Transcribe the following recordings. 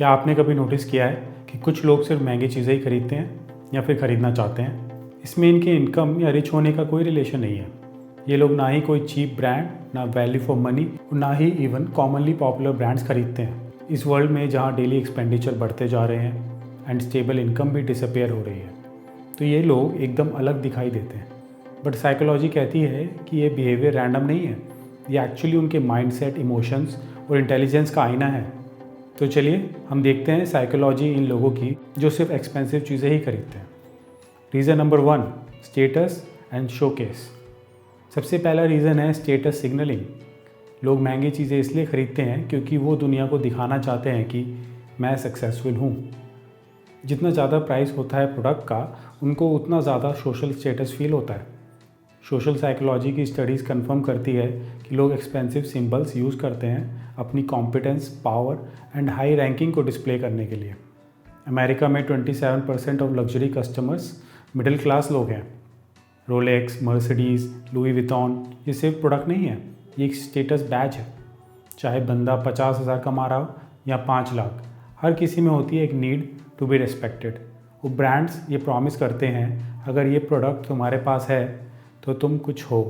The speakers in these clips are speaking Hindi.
क्या आपने कभी नोटिस किया है कि कुछ लोग सिर्फ महंगी चीज़ें ही खरीदते हैं या फिर ख़रीदना चाहते हैं? इसमें इनके इनकम या रिच होने का कोई रिलेशन नहीं है। ये लोग ना ही कोई चीप ब्रांड, ना वैल्यू फॉर मनी, ना ही इवन कॉमनली पॉपुलर ब्रांड्स खरीदते हैं। इस वर्ल्ड में जहाँ डेली एक्सपेंडिचर बढ़ते जा रहे हैं एंड स्टेबल इनकम भी डिसअपेयर हो रही है, तो ये लोग एकदम अलग दिखाई देते हैं। बट साइकोलॉजी कहती है कि ये बिहेवियर रैंडम नहीं है, ये एक्चुअली उनके माइंडसेट, इमोशंस और इंटेलिजेंस का आईना है। तो चलिए हम देखते हैं साइकोलॉजी इन लोगों की जो सिर्फ एक्सपेंसिव चीज़ें ही खरीदते हैं। Reason number 1, status and showcase. सबसे पहला रीज़न है स्टेटस सिग्नलिंग। लोग महंगी चीज़ें इसलिए खरीदते हैं क्योंकि वो दुनिया को दिखाना चाहते हैं कि मैं सक्सेसफुल हूँ। जितना ज़्यादा प्राइस होता है प्रोडक्ट का, उनको उतना ज़्यादा सोशल स्टेटस फील होता है। सोशल साइकोलॉजी की स्टडीज़ कंफर्म करती है कि लोग एक्सपेंसिव सिंबल्स यूज़ करते हैं अपनी competence, power and high ranking को डिस्प्ले करने के लिए। अमेरिका में 27% of luxury customers middle class लोग हैं। रोलेक्स, मर्सिडीज़, लुई विटॉन ये सिर्फ प्रोडक्ट नहीं है, ये एक स्टेटस बैज है। चाहे बंदा 50,000 कमा रहा हो या 5 लाख, हर किसी में होती है एक नीड टू बी रिस्पेक्टेड। वो ब्रांड्स ये प्रॉमिस करते हैं, अगर ये प्रोडक्ट तुम्हारे पास है तो तुम कुछ हो।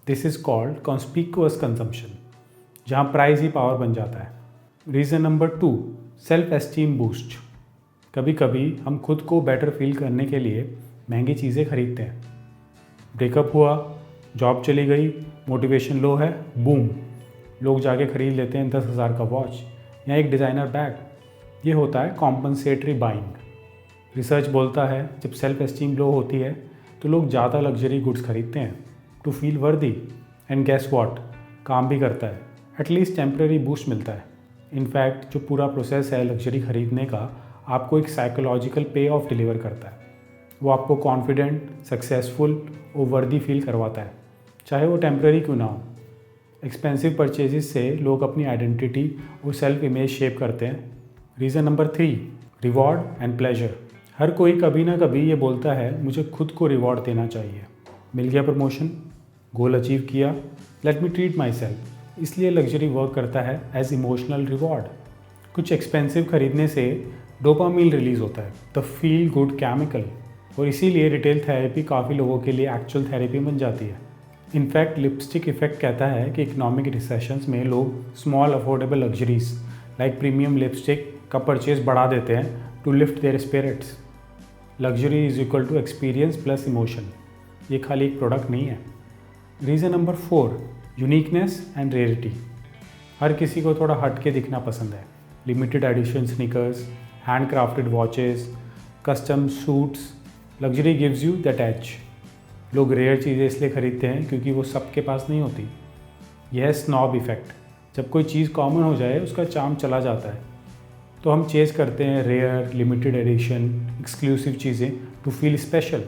This is called conspicuous consumption, जहाँ प्राइस ही पावर बन जाता है। Reason number 2, self esteem boost. कभी कभी हम खुद को बेटर फील करने के लिए महंगी चीज़ें खरीदते हैं। ब्रेकअप हुआ, जॉब चली गई, मोटिवेशन लो है, बूम, लोग जाके खरीद लेते हैं 10,000 का वॉच या एक डिज़ाइनर बैग। ये होता है कॉम्पनसेटरी बाइंग। रिसर्च बोलता है जब सेल्फ एस्टीम लो होती है तो लोग ज़्यादा लग्जरी गुड्स खरीदते हैं टू फील वर्दी। एंड गेस व्हाट, काम भी करता है, एटलीस्ट टेम्प्रेरी बूस्ट मिलता है। इनफैक्ट जो पूरा प्रोसेस है लग्जरी खरीदने का, आपको एक साइकोलॉजिकल पे ऑफ डिलीवर करता है। वो आपको कॉन्फिडेंट, सक्सेसफुल और वर्दी फील करवाता है, चाहे वो टेम्प्रेरी क्यों ना हो। एक्सपेंसिव परचेजेस से लोग अपनी आइडेंटिटी और सेल्फ इमेज शेप करते हैं। Reason number 3, reward and pleasure. हर कोई कभी ना कभी ये बोलता है मुझे खुद को रिवॉर्ड देना चाहिए। मिल गया प्रमोशन, गोल अचीव किया, let me treat my self. इसलिए लग्जरी वर्क करता है एज इमोशनल रिवॉर्ड। कुछ एक्सपेंसिव खरीदने से डोपामाइन रिलीज होता है, द फील गुड केमिकल, और इसीलिए रिटेल थेरेपी काफ़ी लोगों के लिए एक्चुअल थेरेपी बन जाती है। इनफैक्ट लिपस्टिक इफेक्ट कहता है कि इकोनॉमिक रिसेशंस में लोग small affordable luxuries like premium lipstick का परचेज बढ़ा देते हैं to lift their spirits. Luxury is equal to experience plus emotion, ये खाली एक प्रोडक्ट नहीं है। Reason number 4, uniqueness and rarity. हर किसी को थोड़ा हट के दिखना पसंद है। Limited edition sneakers, hand crafted watches, custom suits, luxury gives you that edge. लोग रेयर चीज़ें इसलिए खरीदते हैं क्योंकि वो सबके पास नहीं होती। यह है स्नॉब इफेक्ट। जब कोई चीज़ कॉमन हो जाए उसका चार्म चला जाता है, तो हम चेज़ करते हैं रेयर, लिमिटेड एडिशन, एक्सक्लूसिव चीज़ें to feel special.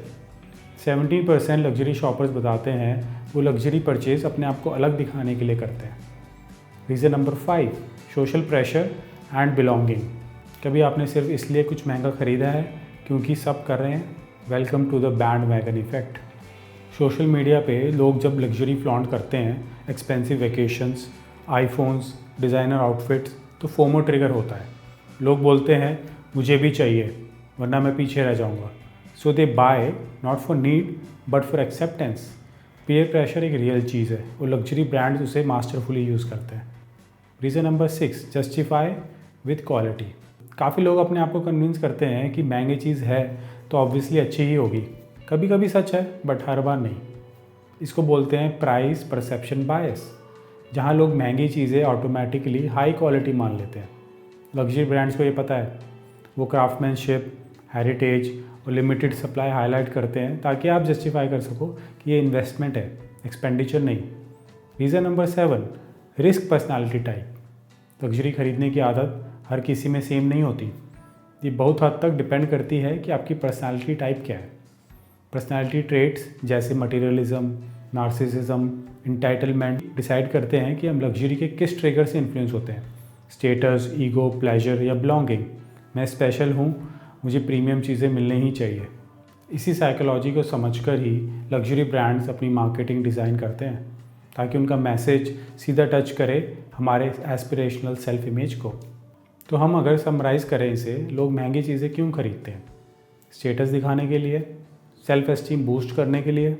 17% luxury shoppers बताते हैं वो लग्जरी परचेज अपने आप को अलग दिखाने के लिए करते हैं। Reason number 5, social pressure and belonging. कभी आपने सिर्फ इसलिए कुछ महंगा ख़रीदा है क्योंकि सब कर रहे हैं? Welcome to the bandwagon effect. Social media पे लोग जब लग्जरी फ्लॉन्ट करते हैं, expensive vacations, iPhones, designer outfits, तो फोमो ट्रिगर होता है। लोग बोलते हैं मुझे भी चाहिए वरना मैं पीछे रह जाऊंगा। So they buy, not for need but for acceptance. Peer pressure एक रियल चीज़ है और लग्जरी ब्रांड्स उसे मास्टरफुली यूज़ करते हैं। Reason number 6, justify with quality. काफ़ी लोग अपने आप को कन्विंस करते हैं कि महंगी चीज़ है तो ऑब्वियसली अच्छी ही होगी। कभी कभी सच है बट हर बार नहीं। इसको बोलते हैं प्राइस परसेप्शन बायस, जहाँ लोग महंगी चीज़ें ऑटोमेटिकली हाई क्वालिटी मान लेते हैं। लग्जरी ब्रांड्स को ये पता है, वो क्राफ्टमैनशिप, हेरिटेज और लिमिटेड सप्लाई हाईलाइट करते हैं ताकि आप जस्टिफाई कर सको कि ये इन्वेस्टमेंट है, एक्सपेंडिचर नहीं। Reason number 7, risk personality type. Luxury खरीदने की आदत हर किसी में सेम नहीं होती। ये बहुत हद तक डिपेंड करती है कि आपकी पर्सनालिटी टाइप क्या है। पर्सनालिटी ट्रेट्स जैसे मटीरियलिज्म, नार्सिसिज्म, इंटाइटलमेंट डिसाइड करते हैं कि हम लग्जरी के किस ट्रिगर से इन्फ्लुएंस होते हैं। स्टेटस, ईगो, प्लेजर या बिलोंगिंग। मैं स्पेशल हूँ, मुझे प्रीमियम चीज़ें मिलने ही चाहिए। इसी साइकोलॉजी को समझकर ही लग्जरी ब्रांड्स अपनी मार्केटिंग डिज़ाइन करते हैं ताकि उनका मैसेज सीधा टच करे हमारे एस्पिरेशनल सेल्फ इमेज को। तो हम अगर समराइज़ करें इसे, लोग महंगी चीज़ें क्यों खरीदते हैं? स्टेटस दिखाने के लिए, सेल्फ एस्टीम बूस्ट करने के लिए,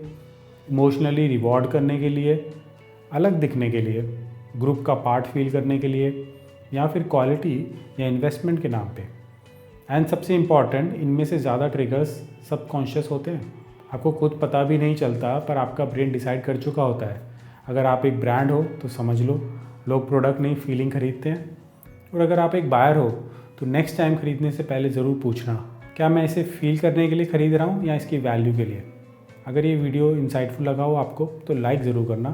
इमोशनली रिवॉर्ड करने के लिए, अलग दिखने के लिए, ग्रुप का पार्ट फील करने के लिए, या फिर क्वालिटी या इन्वेस्टमेंट के नाम पे। एंड सबसे इम्पॉर्टेंट, इनमें से ज़्यादा ट्रिगर्स सबकॉन्शियस होते हैं। आपको खुद पता भी नहीं चलता, पर आपका ब्रेन डिसाइड कर चुका होता है। अगर आप एक ब्रांड हो तो समझ लो, लोग प्रोडक्ट नहीं फीलिंग खरीदते हैं। और अगर आप एक बायर हो तो नेक्स्ट टाइम खरीदने से पहले ज़रूर पूछना, क्या मैं इसे फील करने के लिए ख़रीद रहा हूँ या इसकी वैल्यू के लिए। अगर ये वीडियो इंसाइटफुल लगा हो आपको तो लाइक ज़रूर करना।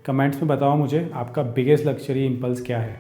कमेंट्स में बताओ मुझे आपका बिगेस्ट लग्जरी इम्पल्स क्या है।